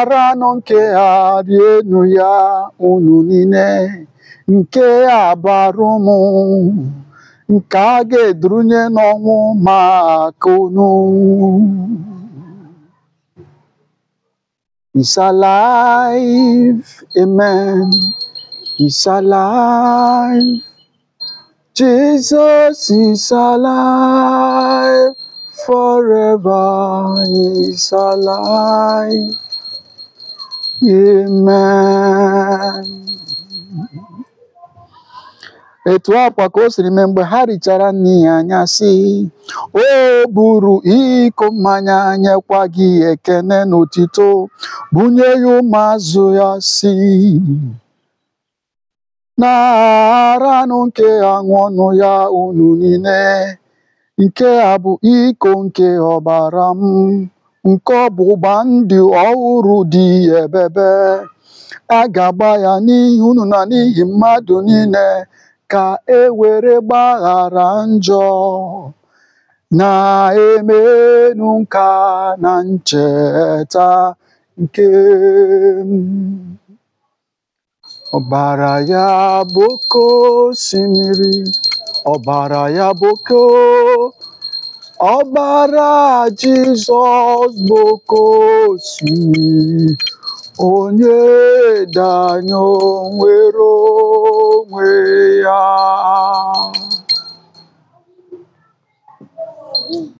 ara nọ nke a dị enu ya unu niile nke a bara ụmụ nke a ga-edurunye n'ọnwụ maka unu. He's alive, amen. He's alive. Jesus is alive forever. He's alive, amen. Etu akwa ka o siri mee mgbe ha richara nri ya anyasị, o buru iko mmanya nyekwa gị ekene n'otito, bunye ya ụmụazụ ya si, na-aranụ nke aṅụ ọnụ ya unu niile, nke a bụ iko nke ọbara m, nke ọgbụgba ndụ ọhụrụ dị ebebe, a ga-agba ya n'ihi unu na n'ihi mmadụ niile, ka e were gbaghara njọ, na-emenu nka na ncheta nke m. Ọbara ya bụ oke osimiri, ọbara ya bụ oke, ọbara Jizọs bụ oke osimiri, onye danye nwere onwe ya.